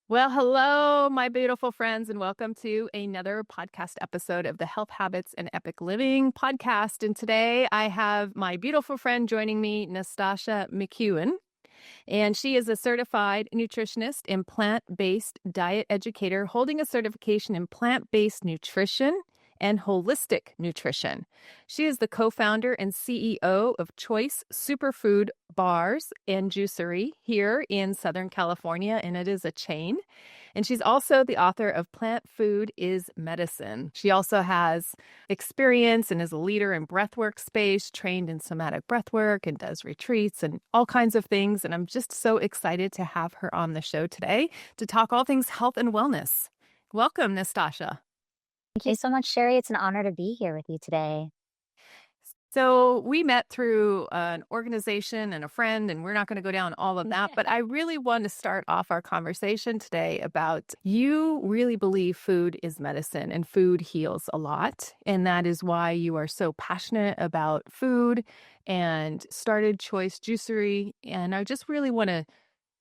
Well, hello, my beautiful friends, and welcome to another podcast episode of the Health Habits and Epic Living podcast. And today I have my beautiful friend joining me, Nastasha McKeon, and she is a certified nutritionist and plant-based diet educator holding a certification in plant-based nutrition and holistic nutrition. She is the co-founder and CEO of Choice Superfood Bars and Juicery here in Southern California, and it is a chain. And she's also the author of Plant Food is Medicine. She also has experience and is a leader in breathwork space, trained in somatic breathwork and does retreats and all kinds of things. And I'm just so excited to have her on the show today to talk all things health and wellness. Welcome, Nastasha. Thank you so much, Sherry. It's an honor to be here with you today. So we met through an organization and a friend, and we're not going to go down all of that. But I really want to start off our conversation today about you really believe food is medicine and food heals a lot. And that is why you are so passionate about food and started Choice Juicery. And I just really want to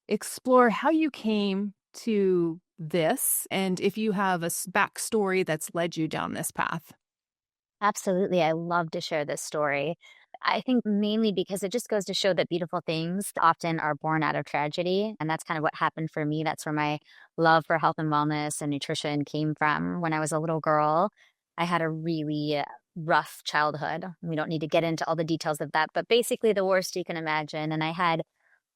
explore how you came to this and if you have a backstory that's led you down this path. Absolutely. I love to share this story. I think mainly because it just goes to show that beautiful things often are born out of tragedy. And that's kind of what happened for me. That's where my love for health and wellness and nutrition came from. When I was a little girl, I had a really rough childhood. We don't need to get into all the details of that, but basically the worst you can imagine. And I had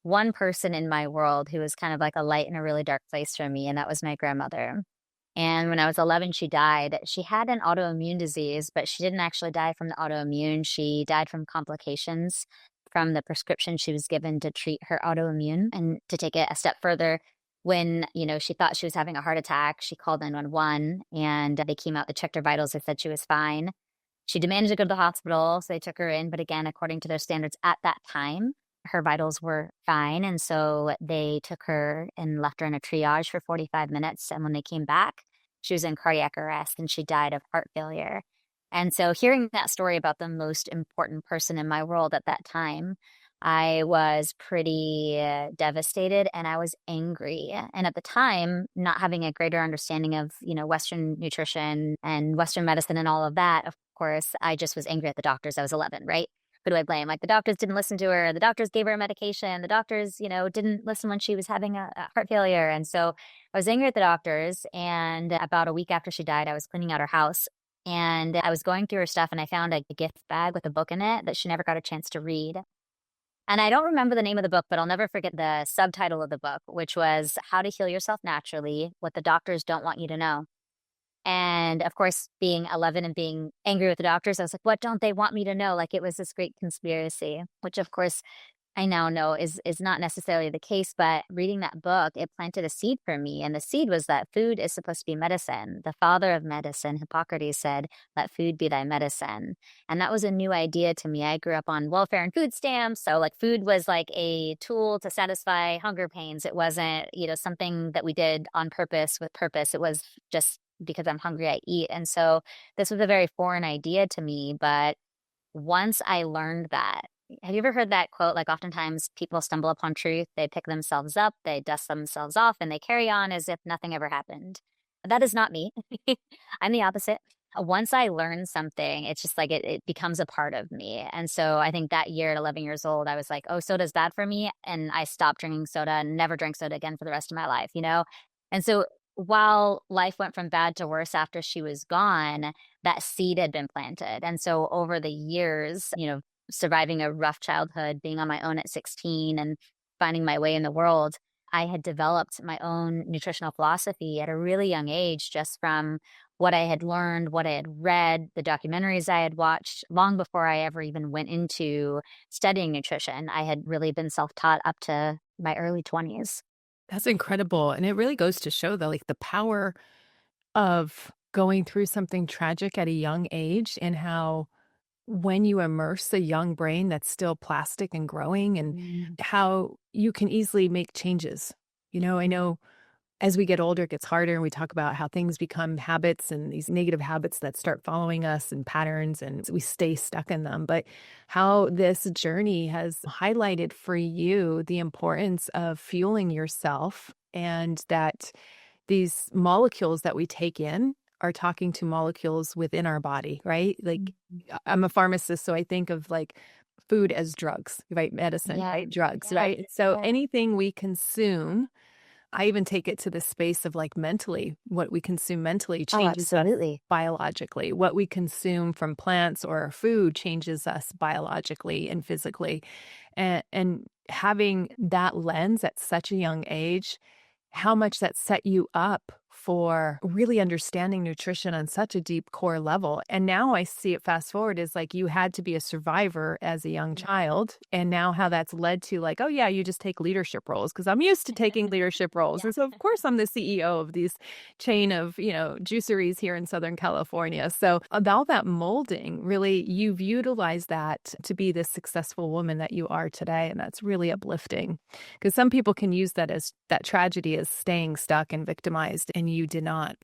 one person in my world who was kind of like a light in a really dark place for me, and that was my grandmother. And when I was 11, she died. She had an autoimmune disease, but she didn't actually die from the autoimmune. She died from complications from the prescription she was given to treat her autoimmune. And to take it a step further, when, she thought she was having a heart attack, she called 911 and they came out, they checked her vitals, they said she was fine. She demanded to go to the hospital, so they took her in. But again, according to their standards at that time, her vitals were fine. And so they took her and left her in a triage for 45 minutes. And when they came back, she was in cardiac arrest and she died of heart failure. And so hearing that story about the most important person in my world at that time, I was pretty devastated and I was angry. And at the time, not having a greater understanding of, Western nutrition and Western medicine and all of that, of course, I just was angry at the doctors. I was 11, right? Who do I blame? Like the doctors didn't listen to her. The doctors gave her a medication. The doctors, didn't listen when she was having a heart failure. And so I was angry at the doctors. And about a week after she died, I was cleaning out her house and I was going through her stuff and I found a gift bag with a book in it that she never got a chance to read. And I don't remember the name of the book, but I'll never forget the subtitle of the book, which was How to Heal Yourself Naturally, What the Doctors Don't Want You to Know. And of course, being 11 and being angry with the doctors, I was like, what don't they want me to know? Like it was this great conspiracy, which of course I now know is not necessarily the case. But reading that book, it planted a seed for me. And the seed was that food is supposed to be medicine. The father of medicine, Hippocrates, said, let food be thy medicine. And that was a new idea to me. I grew up on welfare and food stamps. So like food was like a tool to satisfy hunger pains. It wasn't, something that we did on purpose with purpose. It was just because I'm hungry, I eat. And so this was a very foreign idea to me. But once I learned that, have you ever heard that quote? Like oftentimes people stumble upon truth, they pick themselves up, they dust themselves off, and they carry on as if nothing ever happened. That is not me. I'm the opposite. Once I learn something, it's just like it becomes a part of me. And so I think that year at 11 years old, I was like, oh, soda's bad for me. And I stopped drinking soda and never drank soda again for the rest of my life, And so while life went from bad to worse after she was gone, that seed had been planted. And so over the years, surviving a rough childhood, being on my own at 16 and finding my way in the world, I had developed my own nutritional philosophy at a really young age, just from what I had learned, what I had read, the documentaries I had watched long before I ever even went into studying nutrition. I had really been self-taught up to my early 20s. That's incredible. And it really goes to show the power of going through something tragic at a young age and how when you immerse a young brain that's still plastic and growing and Mm. how you can easily make changes. I know as we get older, it gets harder. And we talk about how things become habits and these negative habits that start following us and patterns, and we stay stuck in them. But how this journey has highlighted for you the importance of fueling yourself, and that these molecules that we take in are talking to molecules within our body, right? Like, I'm a pharmacist, so I think of like food as drugs, right? Medicine, Yeah. right? Drugs, Yeah. right? So Yeah. anything we consume, I even take it to the space of like mentally, what we consume mentally Oh, changes us absolutely. biologically. What we consume from plants or food changes us biologically and physically. And having that lens at such a young age, how much that set you up for really understanding nutrition on such a deep core level. And now I see it fast forward as like you had to be a survivor as a young child. And now how that's led to like, oh, yeah, you just take leadership roles because I'm used to taking leadership roles. Yeah. And so, of course, I'm the CEO of these chain of, juiceries here in Southern California. So, about that molding, really, you've utilized that to be this successful woman that you are today. And that's really uplifting. Because some people can use that as that tragedy as staying stuck and victimized, and you did not.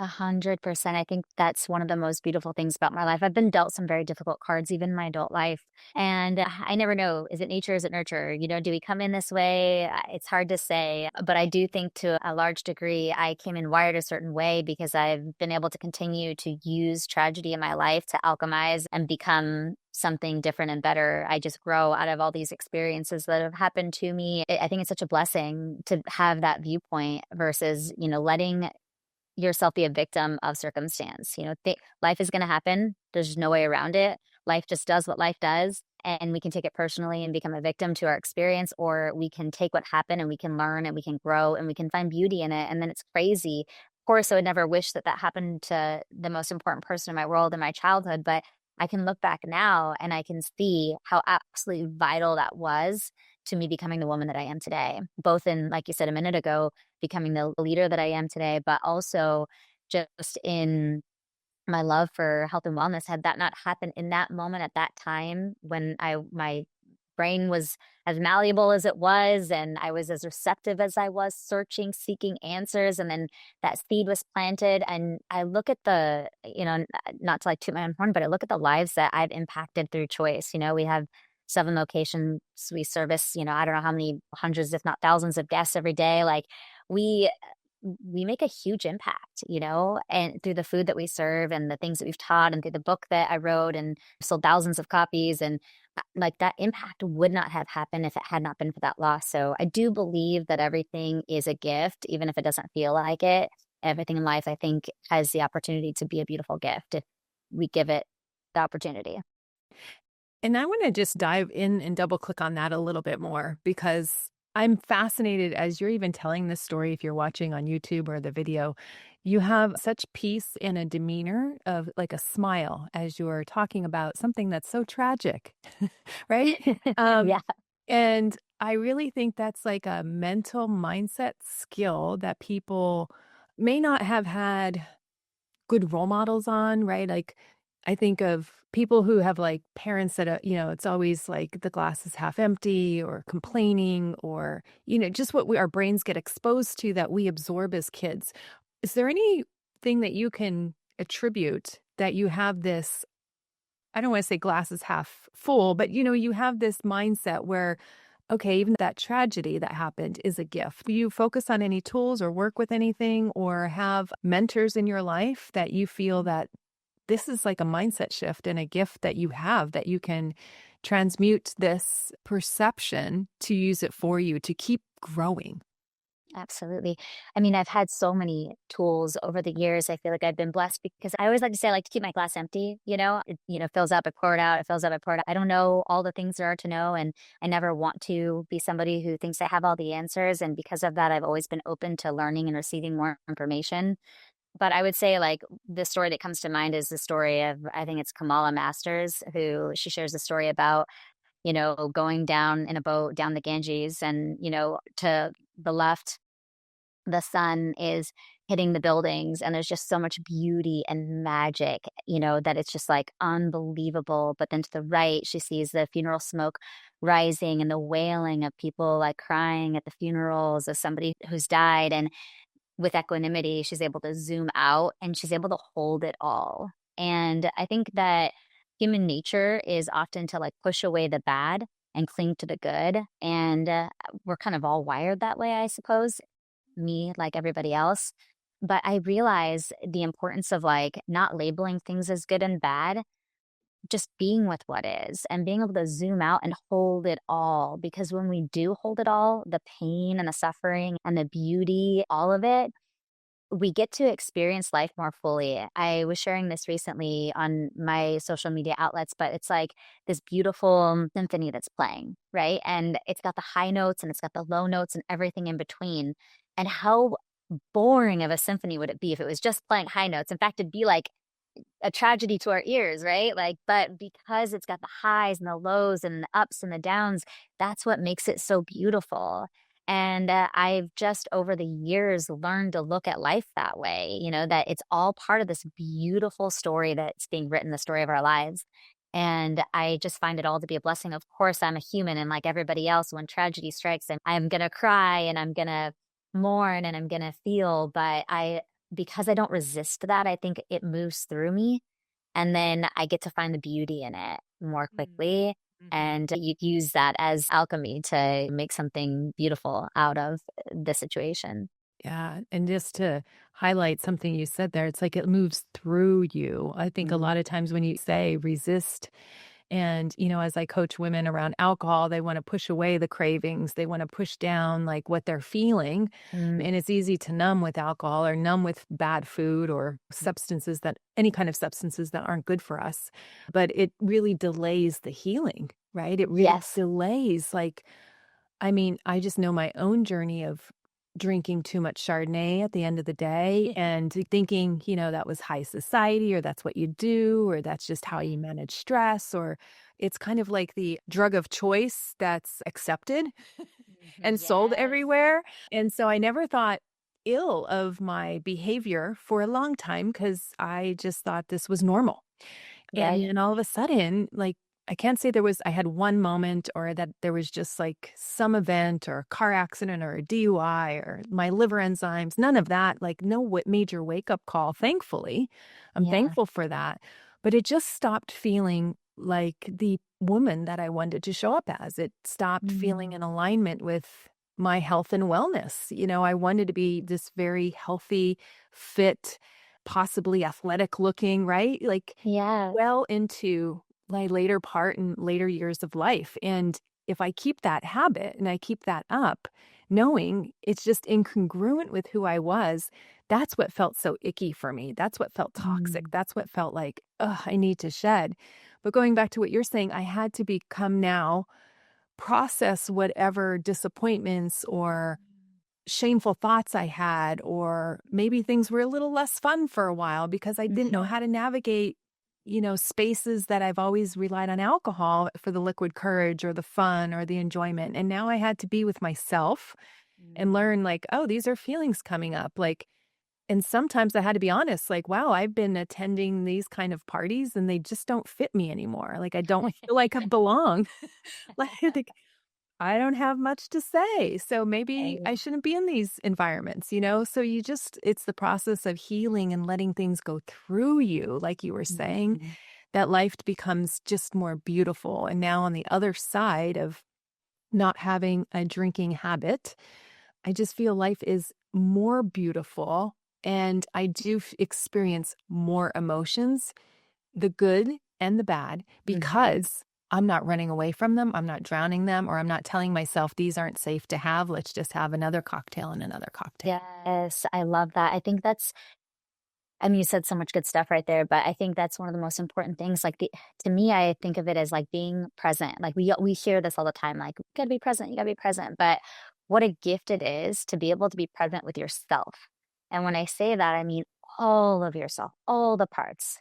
100%. I think that's one of the most beautiful things about my life. I've been dealt some very difficult cards, even in my adult life. And I never know, is it nature, is it nurture? Do we come in this way? It's hard to say. But I do think to a large degree, I came in wired a certain way because I've been able to continue to use tragedy in my life to alchemize and become something different and better. I just grow out of all these experiences that have happened to me. I think it's such a blessing to have that viewpoint versus, letting yourself be a victim of circumstance. Life is going to happen. There's no way around it. Life just does what life does. And we can take it personally and become a victim to our experience, or we can take what happened and we can learn and we can grow and we can find beauty in it. And then it's crazy. Of course, I would never wish that that happened to the most important person in my world in my childhood, but I can look back now and I can see how absolutely vital that was to me becoming the woman that I am today, both in, like you said a minute ago, becoming the leader that I am today, but also just in my love for health and wellness. Had that not happened in that moment at that time when my brain was as malleable as it was and I was as receptive as I was, searching, seeking answers, and then that seed was planted. And I look at not to like toot my own horn, but I look at the lives that I've impacted through Choice. We have 7 locations. We service, I don't know how many hundreds, if not thousands of guests every day. Like we we make a huge impact, and through the food that we serve and the things that we've taught and through the book that I wrote and sold thousands of copies. And like that impact would not have happened if it had not been for that loss. So I do believe that everything is a gift, even if it doesn't feel like it. Everything in life, I think, has the opportunity to be a beautiful gift if we give it the opportunity. And I want to just dive in and double click on that a little bit more, because I'm fascinated as you're even telling this story. If you're watching on YouTube or the video, you have such peace and a demeanor of like a smile as you're talking about something that's so tragic, right? Um, Yeah, and I really think that's like a mental mindset skill that people may not have had good role models on, right? Like, I think of people who have like parents that, it's always like the glass is half empty or complaining, or, just what our brains get exposed to that we absorb as kids. Is there anything that you can attribute that you have this? I don't want to say glass is half full, but you have this mindset where, okay, even that tragedy that happened is a gift. Do you focus on any tools or work with anything or have mentors in your life that you feel that this is like a mindset shift and a gift that you have, that you can transmute this perception to use it for you to keep growing? absolutely. I mean, I've had so many tools over the years. I feel like I've been blessed because I always like to say I like to keep my glass empty, it fills up, I pour it out, it fills up, I pour it out. I don't know all the things there are to know, and I never want to be somebody who thinks I have all the answers. And because of that, I've always been open to learning and receiving more information. But I would say, like, the story that comes to mind is the story of, I think it's Kamala Masters, who she shares a story about, going down in a boat down the Ganges, and, to the left, the sun is hitting the buildings, and there's just so much beauty and magic, that it's just like unbelievable. But then to the right, she sees the funeral smoke rising and the wailing of people like crying at the funerals of somebody who's died. And with equanimity, she's able to zoom out and she's able to hold it all. And I think that human nature is often to like push away the bad and cling to the good. And we're kind of all wired that way, I suppose, me like everybody else. But I realize the importance of like not labeling things as good and bad, just being with what is and being able to zoom out and hold it all. Because when we do hold it all, the pain and the suffering and the beauty, all of it, we get to experience life more fully. I was sharing this recently on my social media outlets, but it's like this beautiful symphony that's playing, right? And it's got the high notes and it's got the low notes and everything in between. And how boring of a symphony would it be if it was just playing high notes? In fact, it'd be like a tragedy to our ears, right? Like, but because it's got the highs and the lows and the ups and the downs, that's what makes it so beautiful. And I've just over the years learned to look at life that way, that it's all part of this beautiful story that's being written, the story of our lives. And I just find it all to be a blessing. Of course, I'm a human, and like everybody else, when tragedy strikes, I'm going to cry and I'm going to mourn and I'm going to feel. But because I don't resist that, I think it moves through me. And then I get to find the beauty in it more quickly. Mm-hmm. And you use that as alchemy to make something beautiful out of the situation. Yeah. And just to highlight something you said there, it's like it moves through you. I think a Mhm. lot of times when you say resist, and, as I coach women around alcohol, they want to push away the cravings. They want to push down like what they're feeling. Mm, And it's easy to numb with alcohol or numb with bad food or any kind of substances that aren't good for us. But it really delays the healing, right? It really yes. delays like, I mean, I just know my own journey of drinking too much Chardonnay at the end of the day and thinking, that was high society or that's what you do or that's just how you manage stress or it's kind of like the drug of choice that's accepted Mhm. and sold Yes. everywhere. And so I never thought ill of my behavior for a long time because I just thought this was normal. And Right. then all of a sudden, like, I can't say I had one moment or that there was just like some event or a car accident or a DUI or my liver enzymes, none of that, like no major wake up call, thankfully. I'm Yeah. thankful for that. But it just stopped feeling like the woman that I wanted to show up as. It stopped feeling Mm, in alignment with my health and wellness. I wanted to be this very healthy, fit, possibly athletic looking, right? Like yeah. well into my later part and later years of life. And if I keep that habit and I keep that up, knowing it's just incongruent with who I was, that's what felt so icky for me. That's what felt toxic. Mm, That's what felt like, ugh, I need to shed. But going back to what you're saying, I had to become now, process whatever disappointments or shameful thoughts I had, or maybe things were a little less fun for a while because I didn't know mhm. how to navigate, spaces that I've always relied on alcohol for the liquid courage or the fun or the enjoyment. And now I had to be with myself and Mm. learn, like, oh, these are feelings coming up. Like, and sometimes I had to be honest, like, wow, I've been attending these kind of parties and they just don't fit me anymore. Like, I don't feel like I belong. Like, I don't have much to say, so maybe Right. I shouldn't be in these environments? So it's the process of healing and letting things go through you, like you were saying, Mhm. that life becomes just more beautiful. And now on the other side of not having a drinking habit, I just feel life is more beautiful and I do experience more emotions, the good and the bad, Mhm. because I'm not running away from them, I'm not drowning them, or I'm not telling myself these aren't safe to have. Let's just have another cocktail and another cocktail. Yes, I love that. I think you said so much good stuff right there, but I think that's one of the most important things. Like to me, I think of it as like being present. Like we hear this all the time, like you gotta be present, you gotta be present. But what a gift it is to be able to be present with yourself. And when I say that, I mean all of yourself, all the parts,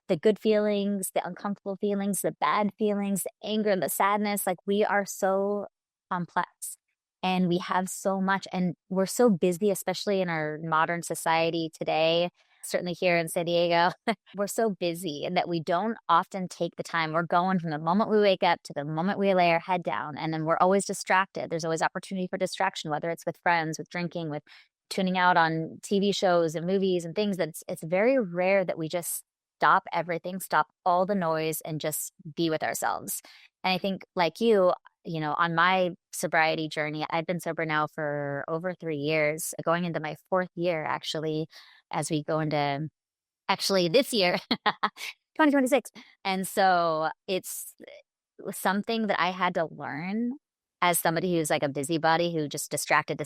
the good feelings, the uncomfortable feelings, the bad feelings, the anger, the sadness. Like we are so complex. And we have so much, and we're so busy, especially in our modern society today, certainly here in San Diego. We're so busy and that we don't often take the time. We're going from the moment we wake up to the moment we lay our head down, and then we're always distracted. There's always opportunity for distraction, whether it's with friends, with drinking, with tuning out on TV shows and movies and things. That it's very rare that we just stop everything, stop all the noise, and just be with ourselves. And I think, like you know, on my sobriety journey, I've been sober now for over 3 years, going into my fourth year, actually, as we go into actually this year, 2026. And so it's something that I had to learn as somebody who's like a busybody who just distracted,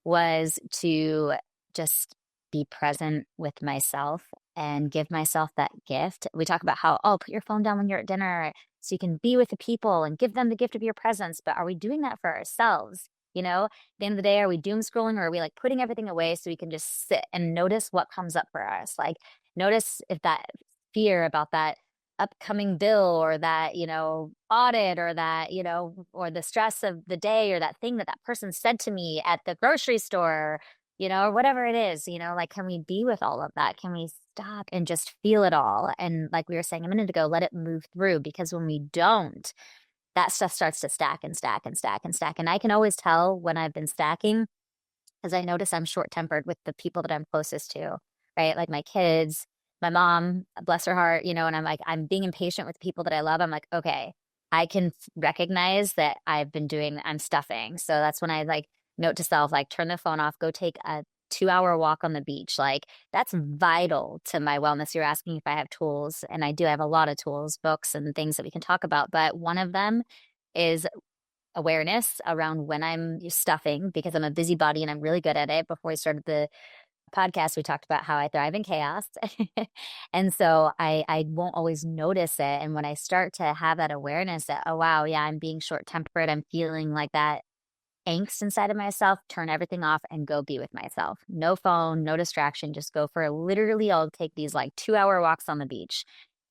was to just be present with myself and give myself that gift. We talk about how, oh, put your phone down when you're at dinner so you can be with the people and give them the gift of your presence. But are we doing that for ourselves? You know, at the end of the day, are we doom scrolling, or are we like putting everything away so we can just sit and notice what comes up for us? Like, notice if that fear about that upcoming bill, or that, you know, audit, or that, you know, or the stress of the day, or that thing that that person said to me at the grocery store, you know, or whatever it is, you know, like, can we be with all of that? Can we stop and just feel it all? And like we were saying a minute ago, let it move through, because when we don't, that stuff starts to stack and stack and stack and stack. And I can always tell when I've been stacking, because I notice I'm short tempered with the people that I'm closest to, right? Like my kids, my mom, bless her heart, you know, and I'm like, I'm being impatient with people that I love. I'm like, okay, I can recognize that I'm stuffing. So that's when I like note to self, like, turn the phone off, go take a 2 hour walk on the beach. Like, that's vital to my wellness. You're asking if I have tools, and I do. I have a lot of tools, books, and things that we can talk about. But one of them is awareness around when I'm stuffing, because I'm a busybody and I'm really good at it. Before we started the podcast, we talked about how I thrive in chaos. And so I won't always notice it. And when I start to have that awareness that, oh, wow, yeah, I'm being short tempered, I'm feeling like that angst inside of myself, turn everything off and go be with myself. No phone, no distraction, just go for literally, I'll take these like 2 hour walks on the beach.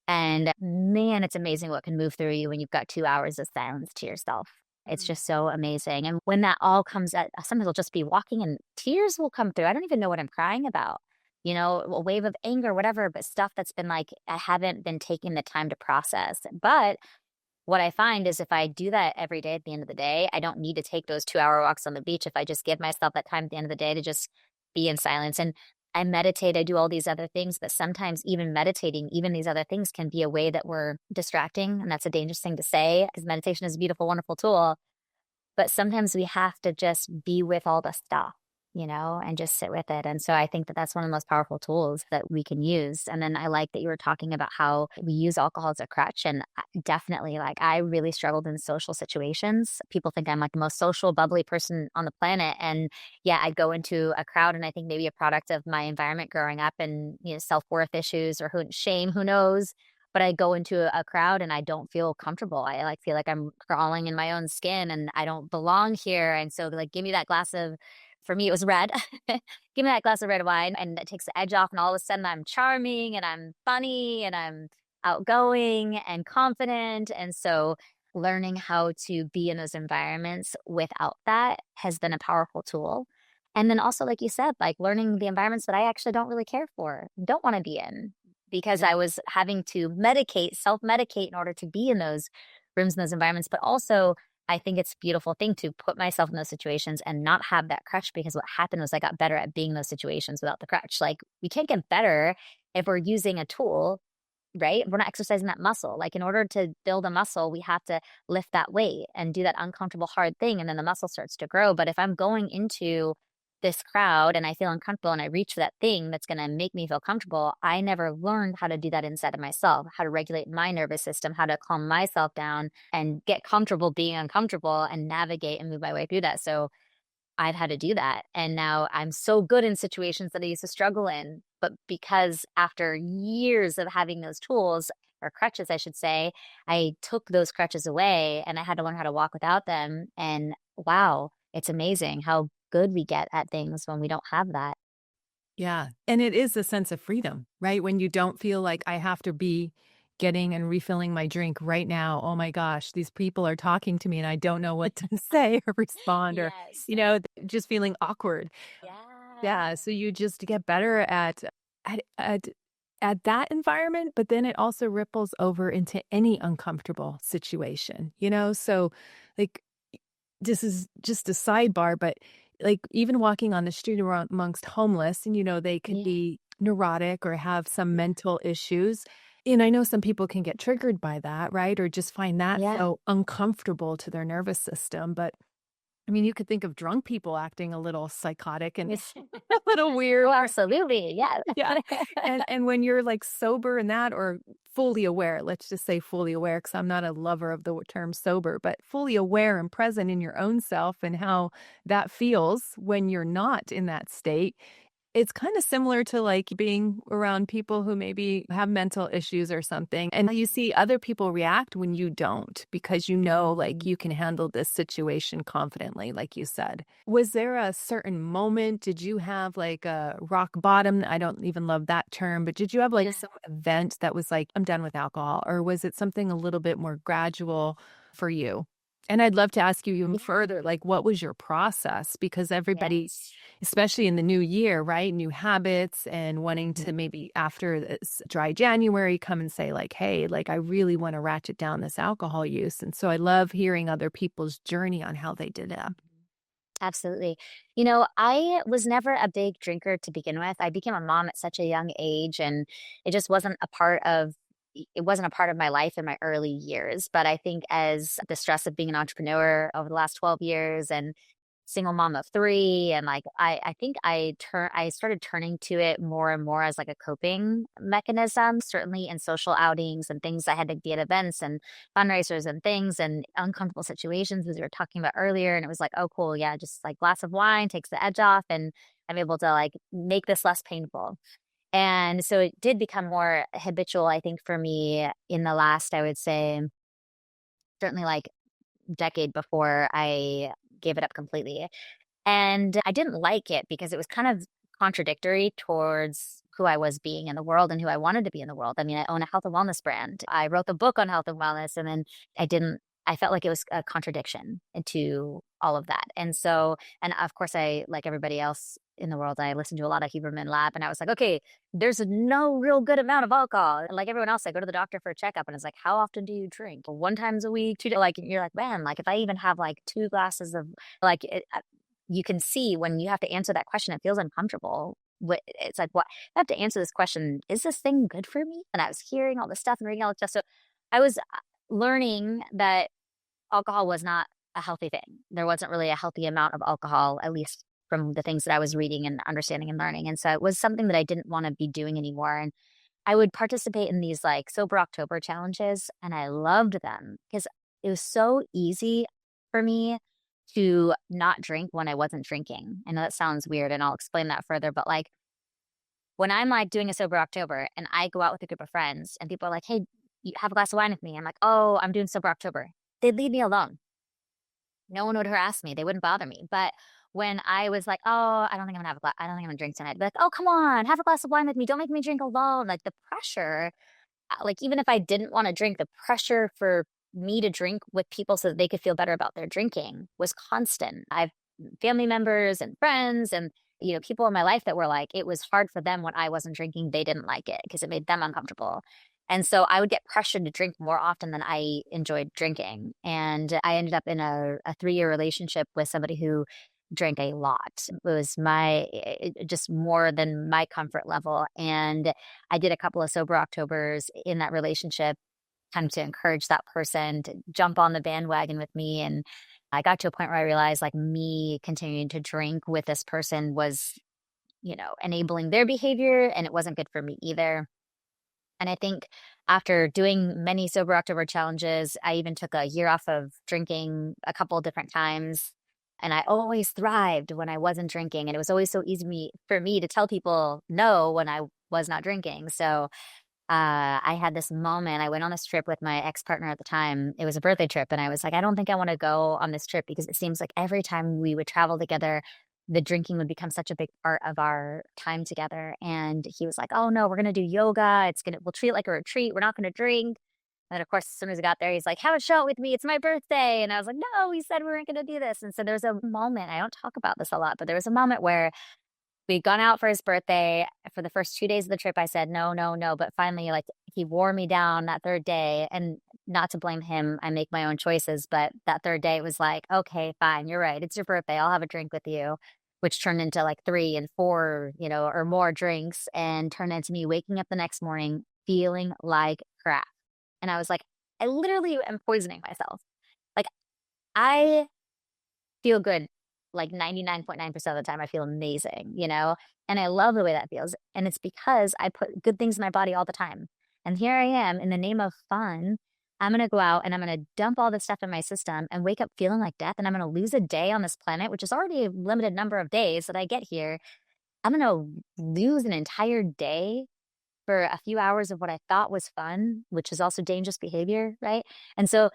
And man, it's amazing what can move through you when you've got 2 hours of silence to yourself. It's Mm. just so amazing. And when that all comes at, sometimes I'll just be walking and tears will come through. I don't even know what I'm crying about, you know, a wave of anger, whatever, but stuff that's been like, I haven't been taking the time to process. But what I find is if I do that every day at the end of the day, I don't need to take those 2 hour walks on the beach. If I just give myself that time at the end of the day to just be in silence, and I meditate, I do all these other things, but sometimes even meditating, even these other things can be a way that we're distracting. And that's a dangerous thing to say, because meditation is a beautiful, wonderful tool. But sometimes we have to just be with all the stuff, you know, and just sit with it. And so I think that that's one of the most powerful tools that we can use. And then I like that you were talking about how we use alcohol as a crutch. And definitely, like, I really struggled in social situations. People think I'm like the most social, bubbly person on the planet. And yeah, I'd go into a crowd, and I think maybe a product of my environment growing up, and, you know, self-worth issues, or shame, who knows, but I go into a crowd and I don't feel comfortable. I like feel like I'm crawling in my own skin and I don't belong here. And so, like, give me that glass of, for me it was red. Give me that glass of red wine, and it takes the edge off, and all of a sudden I'm charming and I'm funny and I'm outgoing and confident. And so learning how to be in those environments without that has been a powerful tool. And then also, like you said, like learning the environments that I actually don't really care for, don't want to be in, because Yeah. I was having to self-medicate in order to be in those rooms, in those environments. But also, I think it's a beautiful thing to put myself in those situations and not have that crutch, because what happened was I got better at being in those situations without the crutch. Like, we can't get better if we're using a tool, right? We're not exercising that muscle. Like, in order to build a muscle, we have to lift that weight and do that uncomfortable, hard thing. And then the muscle starts to grow. But if I'm going into this crowd and I feel uncomfortable and I reach for that thing that's going to make me feel comfortable, I never learned how to do that inside of myself, how to regulate my nervous system, how to calm myself down and get comfortable being uncomfortable and navigate and move my way through that. So I've had to do that. And now I'm so good in situations that I used to struggle in. But because after years of having those tools, or crutches, I should say, I took those crutches away and I had to learn how to walk without them. And wow, it's amazing how good we get at things when we don't have that. Yeah. And it is a sense of freedom, right? When you don't feel like I have to be getting and refilling my drink right now. Oh my gosh, these people are talking to me and I don't know what to say or respond or, Yes. just feeling awkward. Yeah. Yeah, so you just get better at at at that environment, but then it also ripples over into any uncomfortable situation, So, like, this is just a sidebar, but, like, even walking on the street around amongst homeless and, they could Yeah. be neurotic or have some Yeah. mental issues, and I know some people can get triggered by that, right? Or just find that Yeah. so uncomfortable to their nervous system, but I mean, you could think of drunk people acting a little psychotic and Yes. a little weird Oh, or absolutely. Yeah. yeah, and when you're, like, sober and that or fully aware, let's just say fully aware, because 'cause I'm not a lover of the term sober, but fully aware and present in your own self and how that feels when you're not in that state, it's kinda similar to, like, being around people who maybe have mental issues or something, and you see other people react when you don't because like, Mhm. you can handle this situation confidently, like you said. Was there a certain moment? Did you have, like, a rock bottom? I don't even love that term, but did you have, like, Yeah. some event that was like, "I'm done with alcohol," or was it something a little bit more gradual for you? And I'd love to ask you even Yeah. further, like, what was your process? Because everybody Yes. especially in the new year, right? New habits and wanting Mhm. to maybe after this dry January come and say like, "Hey, like I really want to ratchet down this alcohol use." And so I love hearing other people's journey on how they did it. Absolutely. I was never a big drinker to begin with. I became a mom at such a young age, and it just wasn't a part of it wasn't a part of my life in my early years. But I think as the stress of being an entrepreneur over the last 12 years and single mom of 3, and, like, I think I started turning to it more and more as, like, a coping mechanism, certainly in social outings and things I had to be at events and fundraisers and things and uncomfortable situations, as we were talking about earlier, and it was like, "Oh, cool, yeah, just, like, glass of wine takes the edge off, and I'm able to, like, make this less painful." And so it did become more habitual, I think, for me in the last, I would say, certainly, like, decade before I gave it up completely. And I didn't like it because it was kind of contradictory towards who I was being in the world and who I wanted to be in the world. I mean, I own a health and wellness brand. I wrote the book on health and wellness, and then I felt like it was a contradiction into all of that. And so, and of course, like everybody else in the world, I listened to a lot of Huberman Lab, and I was like, okay, there's no real good amount of alcohol. And like everyone else, I go to the doctor for a checkup, and it's like, how often do you drink? Well, 1 time a week, like, you're like, man, like if I even have like 2 glasses of like you can see when you have to answer that question, it feels uncomfortable. It's like, what? I have to answer this question. Is this thing good for me? And I was hearing all this stuff and reading all this stuff. So I was learning that alcohol was not a healthy thing. There wasn't really a healthy amount of alcohol, at least from the things that I was reading and understanding and learning. And so it was something that I didn't want to be doing anymore. And I would participate in these like sober October challenges, and I loved them because it was so easy for me to not drink when I wasn't drinking. I know that sounds weird, and I'll explain that further, but like when I'm like doing a sober October and I go out with a group of friends and people are like, "Hey, you have a glass of wine with me." I'm like, "Oh, I'm doing sober October." They'd leave me alone. No one would harass me. They wouldn't bother me. But when I was like, "Oh, I don't think I'm gonna have a glass. I don't think I'm gonna drink tonight." They'd be like, "Oh, come on, have a glass of wine with me. Don't make me drink alone." Like the pressure, like even if I didn't want to drink, the pressure for me to drink with people so that they could feel better about their drinking was constant. I've family members and friends and people in my life that were like it was hard for them when I wasn't drinking. They didn't like it because it made them uncomfortable. And so I would get pressured to drink more often than I enjoyed drinking. And I ended up in a 3-year relationship with somebody who drank a lot. It was just more than my comfort level. And I did a couple of sober Octobers in that relationship, kind of to encourage that person to jump on the bandwagon with me. And I got to a point where I realized like me continuing to drink with this person was, enabling their behavior, and it wasn't good for me either. And I think after doing many sober October challenges, I even took a year off of drinking a couple of different times. And I always thrived when I wasn't drinking. And it was always so easy for me to tell people no when I was not drinking. So I had this moment. I went on this trip with my ex partner at the time. It was a birthday trip. And I was like, I don't think I want to go on this trip because it seems like every time we would travel together, the drinking would become such a big part of our time together. And he was like, "Oh no, we're gonna do yoga. We'll treat it like a retreat. We're not gonna drink." And of course, as soon as I got there, he's like, "Have a shot with me. It's my birthday." And I was like, "No, we said we weren't gonna do this." And so there's a moment, I don't talk about this a lot, but there was a moment where we'd gone out for his birthday. For the first 2 days of the trip, I said, "No, no, no." But finally, like, he wore me down that 3rd day, and not to blame him, I make my own choices, but that 3rd day, it was like, "Okay, fine, you're right. It's your birthday. I'll have a drink with you," which turned into, like, 3 and 4, or more drinks, and turned into me waking up the next morning feeling like crap. And I was like, I literally am poisoning myself. Like, I feel good, like 99.9% of the time. I feel amazing, and I love the way that feels. And it's because I put good things in my body all the time. And here I am in the name of fun. I'm going to go out and I'm going to dump all this stuff in my system and wake up feeling like death. And I'm going to lose a day on this planet, which is already a limited number of days that I get here. I'm going to lose an entire day for a few hours of what I thought was fun, which is also dangerous behavior. Right. And so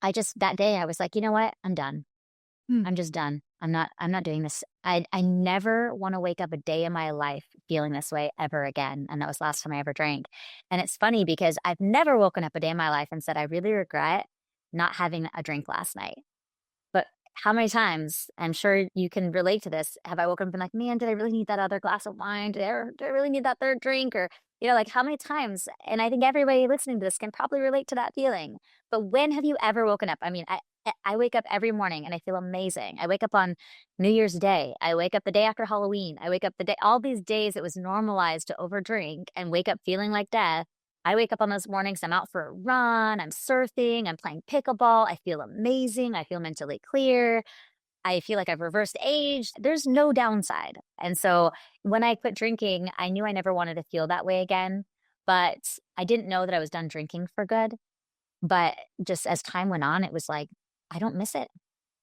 that day I was like, you know what? I'm done. Hmm. I'm just done. I'm not doing this. I never want to wake up a day in my life feeling this way ever again. And that was the last time I ever drank. And it's funny because I've never woken up a day in my life and said, I really regret not having a drink last night. But how many times, I'm sure you can relate to this, have I woken up and been like, man, did I really need that other glass of wine? Did I really need that third drink? Or, like how many times? And I think everybody listening to this can probably relate to that feeling. But when have you ever woken up? I mean, I wake up every morning and I feel amazing. I wake up on New Year's Day. I wake up the day after Halloween. I wake up all these days it was normalized to overdrink and wake up feeling like death. I wake up on those mornings, I'm out for a run, I'm surfing, I'm playing pickleball, I feel amazing, I feel mentally clear, I feel like I've reversed age. There's no downside. And so when I quit drinking, I knew I never wanted to feel that way again, but I didn't know that I was done drinking for good. But just as time went on, it was like, I don't miss it.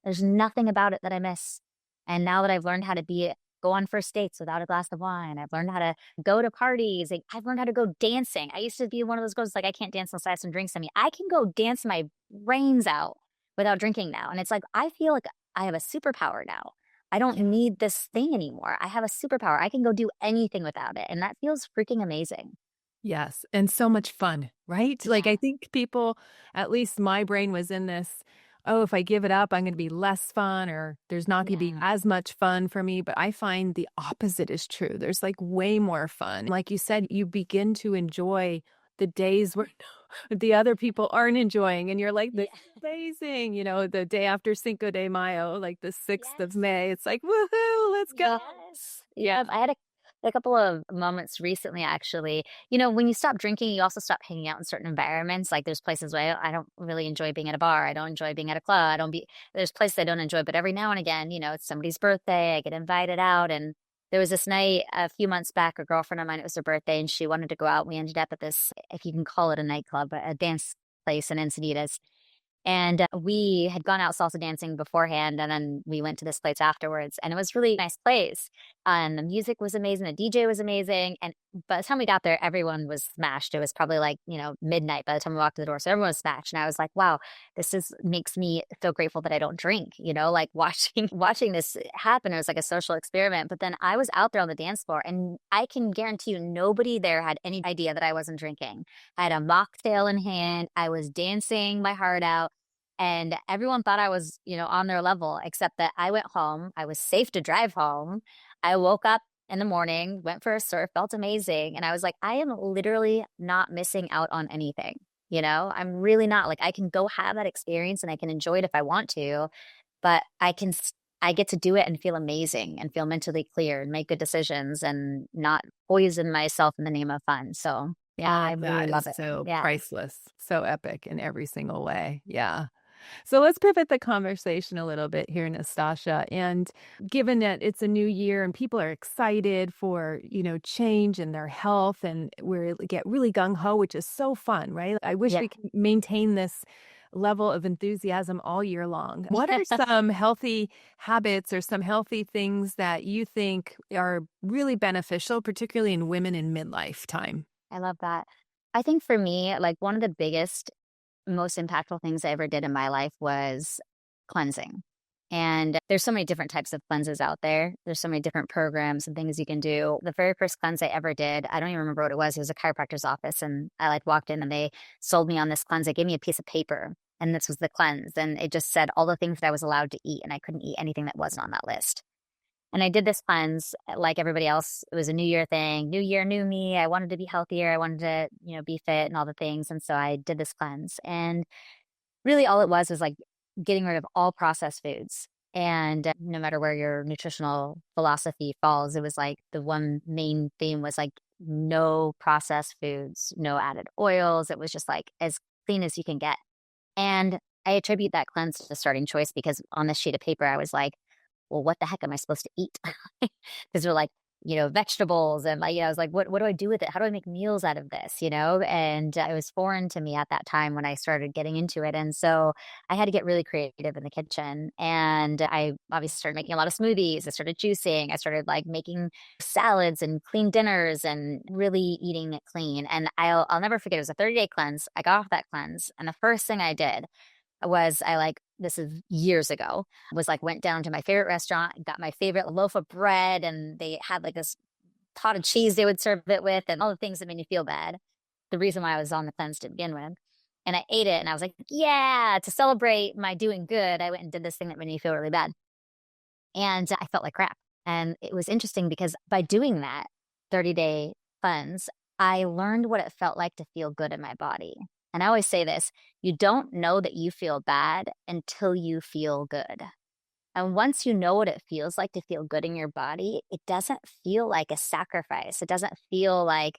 There's nothing about it that I miss. And now that I've learned how to go on first dates without a glass of wine, I've learned how to go to parties. I've learned how to go dancing. I used to be one of those girls like I can't dance unless I have some drinks on me. I can go dance my brains out without drinking now. And it's like I feel like I have a superpower now. I don't need this thing anymore. I have a superpower. I can go do anything without it. And that feels freaking amazing. Yes, and so much fun, right? Like, Yeah. I think people, at least my brain was in this, "Oh, if I give it up, I'm gonna be less fun, or there's not gonna be Yeah. as much fun for me," but I find the opposite is true. There's, like, way more fun. Like you said, you begin to enjoy the days where the other people aren't enjoying, and you're like, "This Yeah. is amazing," the day after Cinco de Mayo, like the 6th of Yes. May, it's like, "Woohoo, let's go." Yes. Yeah. Yep. I had a couple of moments recently, actually. When you stop drinking, you also stop hanging out in certain environments. Like there's places where I don't really enjoy being at a bar. I don't enjoy being at a club. There's places I don't enjoy, but every now and again, it's somebody's birthday. I get invited out. And there was this night a few months back, a girlfriend of mine, it was her birthday and she wanted to go out. We ended up at this, if you can call it a nightclub, a dance place in Encinitas. And we had gone out salsa dancing beforehand, and then we went to this place afterwards, and it was really nice place. And the music was amazing, the DJ was amazing, and by the time we got there, everyone was smashed. It was probably like midnight by the time we walked to the door, so everyone was smashed. And I was like, "Wow, this is makes me feel grateful that I don't drink." Like watching watching this happen. It was like a social experiment. But then I was out there on the dance floor, and I can guarantee you, nobody there had any idea that I wasn't drinking. I had a mocktail in hand. I was dancing my heart out. And everyone thought I was, on their level, except that I went home. I was safe to drive home. I woke up in the morning, went for a surf, felt amazing. And I was like, I am literally not missing out on anything. I'm really not. Like, I can go have that experience and I can enjoy it if I want to, but I get to do it and feel amazing and feel mentally clear and make good decisions and not poison myself in the name of fun. So, yeah, I Oh, really that is love it. so Yeah. priceless, so epic in every single way. Yeah. So let's pivot the conversation a little bit here, Nastasha. And given that it's a new year and people are excited for, change in their health and we get really gung ho, which is so fun, right? I wish Yeah. we could maintain this level of enthusiasm all year long. What are some healthy habits or some healthy things that you think are really beneficial, particularly in women in midlife time? I love that. I think for me, like one of the biggest, most impactful things I ever did in my life was cleansing. And there's so many different types of cleanses out there. There's so many different programs and things you can do. The very first cleanse I ever did, I don't even remember what it was. It was a chiropractor's office. And I like walked in and they sold me on this cleanse. They gave me a piece of paper and this was the cleanse. And it just said all the things that I was allowed to eat. And I couldn't eat anything that wasn't on that list. And I did this cleanse like everybody else. It was a new year thing, new year, new me. I wanted to be healthier. I wanted to, be fit and all the things. And so I did this cleanse. And really all it was like getting rid of all processed foods. And no matter where your nutritional philosophy falls, it was like the one main theme was like no processed foods, no added oils. It was just like as clean as you can get. And I attribute that cleanse to starting Choice because on this sheet of paper, I was like, well, what the heck am I supposed to eat? Because they're like, vegetables. And like, I was like, what do I do with it? How do I make meals out of this? And it was foreign to me at that time when I started getting into it. And so I had to get really creative in the kitchen. And I obviously started making a lot of smoothies. I started juicing. I started like making salads and clean dinners and really eating it clean. And I'll never forget, it was a 30-day cleanse. I got off that cleanse. And the first thing I did was this is years ago, was like went down to my favorite restaurant, got my favorite loaf of bread, and they had like this pot of cheese they would serve it with and all the things that made me feel bad. The reason why I was on the cleanse to begin with. And I ate it and I was like, yeah, to celebrate my doing good, I went and did this thing that made me feel really bad. And I felt like crap. And it was interesting because by doing that 30-day cleanse, I learned what it felt like to feel good in my body. And I always say this, you don't know that you feel bad until you feel good. And once you know what it feels like to feel good in your body, it doesn't feel like a sacrifice. It doesn't feel like,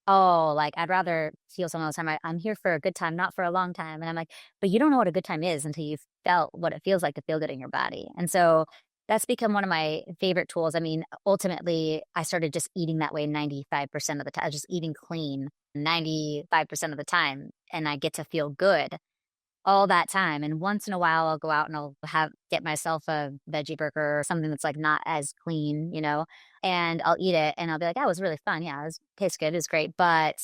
oh, like I'd rather feel something all the time. I'm here for a good time, not for a long time. And I'm like, but you don't know what a good time is until you've felt what it feels like to feel good in your body. And so that's become one of my favorite tools. I mean, ultimately, I started just eating that way 95% of the time, just eating clean 95% of the time. And I get to feel good all that time. And once in a while, I'll go out and I'll get myself a veggie burger or something that's like not as clean, and I'll eat it and I'll be like, that was really fun. Yeah, tastes good. It was great. But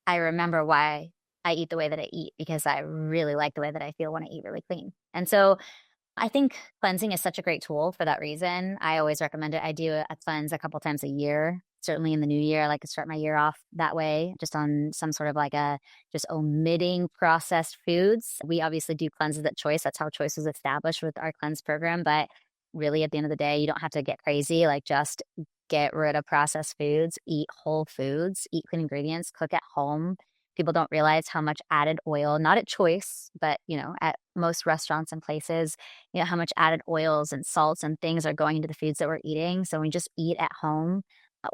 I remember why I eat the way that I eat because I really like the way that I feel when I eat really clean. And so I think cleansing is such a great tool for that reason. I always recommend it. I do a cleanse a couple times a year. Certainly in the new year, I like to start my year off that way, just on some sort of like just omitting processed foods. We obviously do cleanses at Choice. That's how Choice was established with our cleanse program. But really at the end of the day, you don't have to get crazy. Like just get rid of processed foods, eat whole foods, eat clean ingredients, cook at home. People don't realize how much added oil, not at Choice, but at most restaurants and places, how much added oils and salts and things are going into the foods that we're eating. So when we just eat at home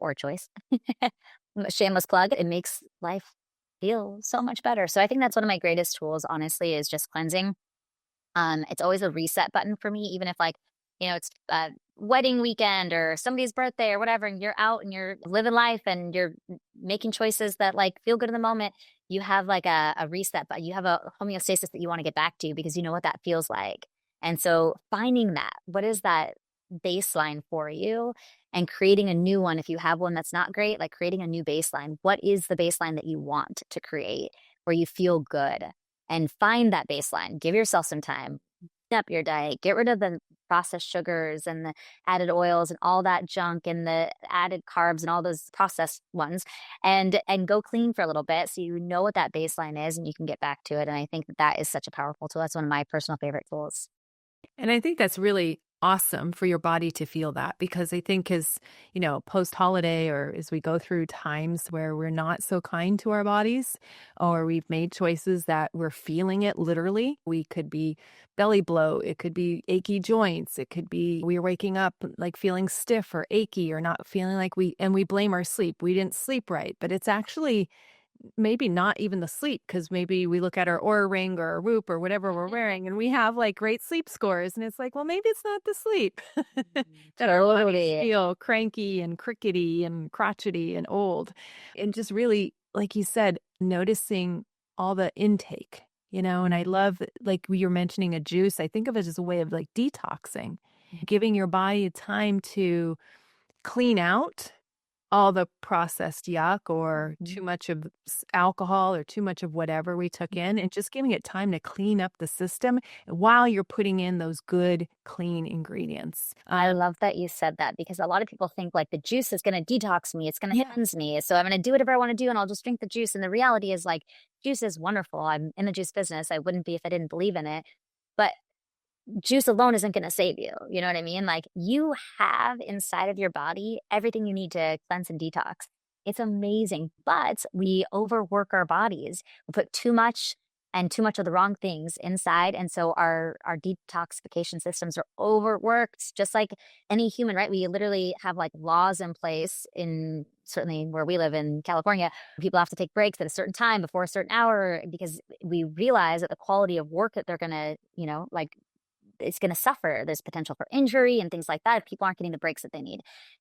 or Choice, shameless plug, it makes life feel so much better. So I think that's one of my greatest tools, honestly, is just cleansing. It's always a reset button for me, even if it's a wedding weekend or somebody's birthday or whatever, and you're out and you're living life and you're making choices that like feel good in the moment. You have like a reset, but you have a homeostasis that you want to get back to because you know what that feels like. And so finding what is that baseline for you and creating a new one. If you have one that's not great, like creating a new baseline, what is the baseline that you want to create where you feel good? And find that baseline, give yourself some time, up your diet, get rid of the processed sugars and the added oils and all that junk and the added carbs and all those processed ones and go clean for a little bit so you know what that baseline is and you can get back to it. And I think that is such a powerful tool. That's one of my personal favorite tools. And I think that's really awesome for your body to feel that because I think as, post holiday or as we go through times where we're not so kind to our bodies or we've made choices that we're feeling it literally, we could be belly bloat, it could be achy joints, it could be we're waking up like feeling stiff or achy or not feeling like we blame our sleep. We didn't sleep right, but it's actually maybe not even the sleep because maybe we look at our Oura ring or our Whoop or whatever we're wearing and we have like great sleep scores and it's like, well, maybe it's not the sleep that our bodies feel cranky and crickety and crotchety and old. And just really, like you said, noticing all the intake, and I love like you're mentioning a juice. I think of it as a way of like detoxing, giving your body time to clean out all the processed yuck or Mhm. too much of alcohol or too much of whatever we took in, and just giving it time to clean up the system while you're putting in those good, clean ingredients. I love that you said that because a lot of people think like the juice is going to detox me, it's going to Yeah. cleanse me. So I'm going to do whatever I want to do and I'll just drink the juice. And the reality is like juice is wonderful. I'm in the juice business. I wouldn't be if I didn't believe in it. But juice alone isn't going to save you. You know what I mean? Like you have inside of your body everything you need to cleanse and detox. It's amazing, but we overwork our bodies. We put too much and too much of the wrong things inside, and so our detoxification systems are overworked. Just like any human, right? We literally have like laws in place in certainly where we live in California. People have to take breaks at a certain time before a certain hour because we realize that the quality of work that they're gonna, like it's going to suffer. There's potential for injury and things like that if people aren't getting the breaks that they need.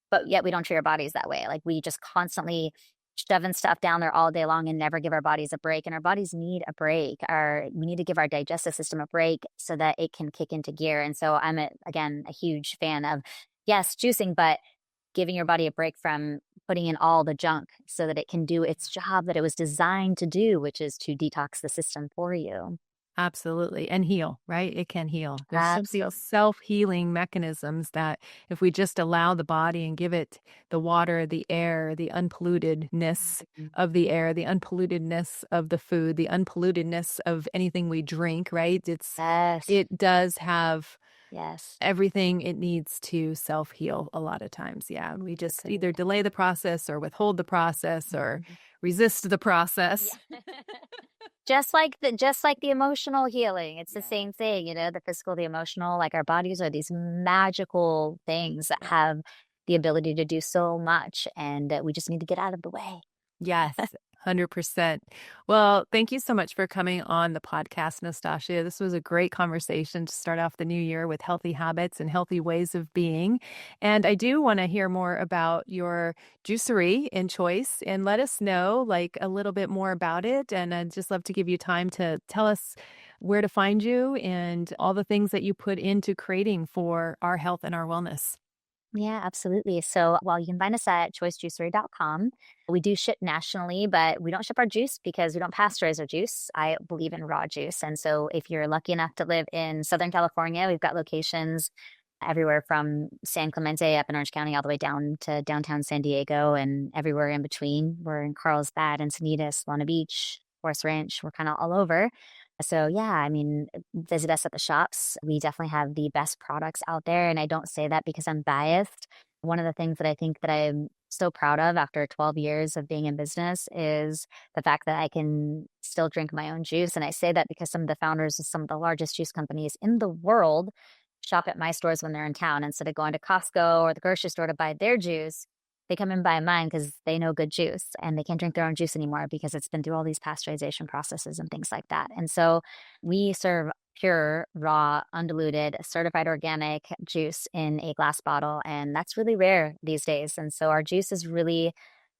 But yet we don't treat our bodies that way. Like we just constantly shoving stuff down there all day long and never give our bodies a break. And our bodies need a break. We need to give our digestive system a break so that it can kick into gear. And so again, a huge fan of yes, juicing, but giving your body a break from putting in all the junk so that it can do its job that it was designed to do, which is to detox the system for you. Absolutely. And heal, right? It can heal. There's some Absolutely. self-healing mechanisms that if we just allow the body and give it the water, the air, the unpollutedness of the air, the unpollutedness of the food, the unpollutedness of anything we drink, right? Yes. It does have Yes. everything it needs to self-heal a lot of times. Yeah. And we just either Agreed. delay the process or withhold the process or Mhm. resist the process. Yeah. Just like the emotional healing, it's the Yeah. same thing, the physical, the emotional, like our bodies are these magical things that have the ability to do so much, and we just need to get out of the way. Yes, 100%. Well, thank you so much for coming on the podcast, Nastasia. This was a great conversation to start off the new year with healthy habits and healthy ways of being. And I do want to hear more about your juicery in Choice and let us know like a little bit more about it. And I'd just love to give you time to tell us where to find you and all the things that you put into creating for our health and our wellness. Yeah, absolutely. So, well, you can find us at choicejuicery.com. We do ship nationally, but we don't ship our juice because we don't pasteurize our juice. I believe in raw juice. And so, if you're lucky enough to live in Southern California, we've got locations everywhere from San Clemente up in Orange County all the way down to downtown San Diego and everywhere in between. We're in Carlsbad, Encinitas, Lana Beach, Forest Ranch. We're kind of all over. So, yeah, I mean, visit us at the shops. We definitely have the best products out there. And I don't say that because I'm biased. One of the things that I think that I'm so proud of after 12 years of being in business is the fact that I can still drink my own juice. And I say that because some of the founders of some of the largest juice companies in the world shop at my stores when they're in town instead of going to Costco or the grocery store to buy their juice. They come and buy mine because they know good juice and they can't drink their own juice anymore because it's been through all these pasteurization processes and things like that. And so we serve pure, raw, undiluted, certified organic juice in a glass bottle. And that's really rare these days. And so our juice is really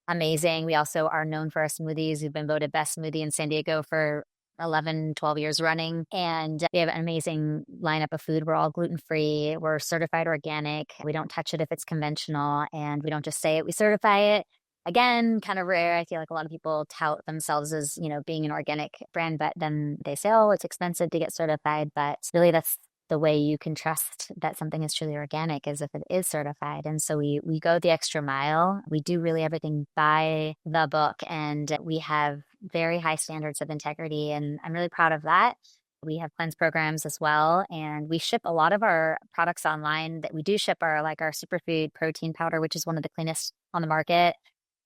amazing. We also are known for our smoothies. We've been voted best smoothie in San Diego for 11, 12 years running. And we have an amazing lineup of food. We're all gluten free. We're certified organic. We don't touch it if it's conventional. And we don't just say it, we certify it. Again, kind of rare. I feel like a lot of people tout themselves as, being an organic brand, but then they say, oh, it's expensive to get certified. But really, that's the way you can trust that something is truly organic is if it is certified. And so we go the extra mile. We do really everything by the book and we have very high standards of integrity. And I'm really proud of that. We have cleanse programs as well. And we ship a lot of our products online that we do ship are like our superfood protein powder, which is one of the cleanest on the market.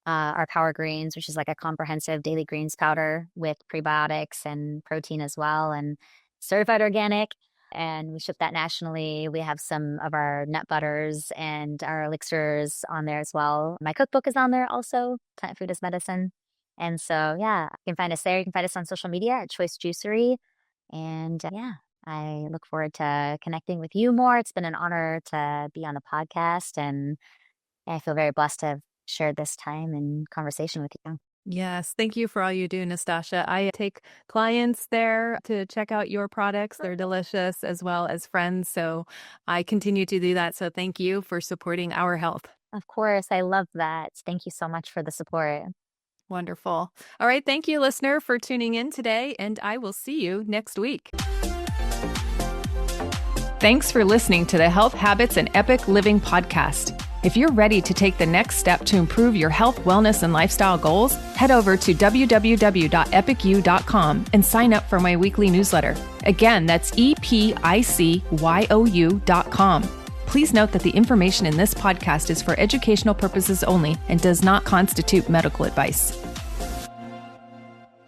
Our power greens, which is like a comprehensive daily greens powder with prebiotics and protein as well, and certified organic. And we ship that nationally. We have some of our nut butters and our elixirs on there as well. My cookbook is on there also, Plant Food is Medicine. And so, yeah, you can find us there. You can find us on social media at Choice Juicery. And yeah, I look forward to connecting with you more. It's been an honor to be on the podcast. And I feel very blessed to have shared this time and conversation with you. Yes, thank you for all you do, Nastasha. I take clients there to check out your products. They're delicious as well as friends. So I continue to do that. So thank you for supporting our health. Of course, I love that. Thank you so much for the support. Wonderful. All right. Thank you, listener, for tuning in today, and I will see you next week. Thanks for listening to the Health Habits and Epic Living podcast. If you're ready to take the next step to improve your health, wellness, and lifestyle goals, head over to www.epicu.com and sign up for my weekly newsletter. Again, that's EPICYOU.com. Please note that the information in this podcast is for educational purposes only and does not constitute medical advice.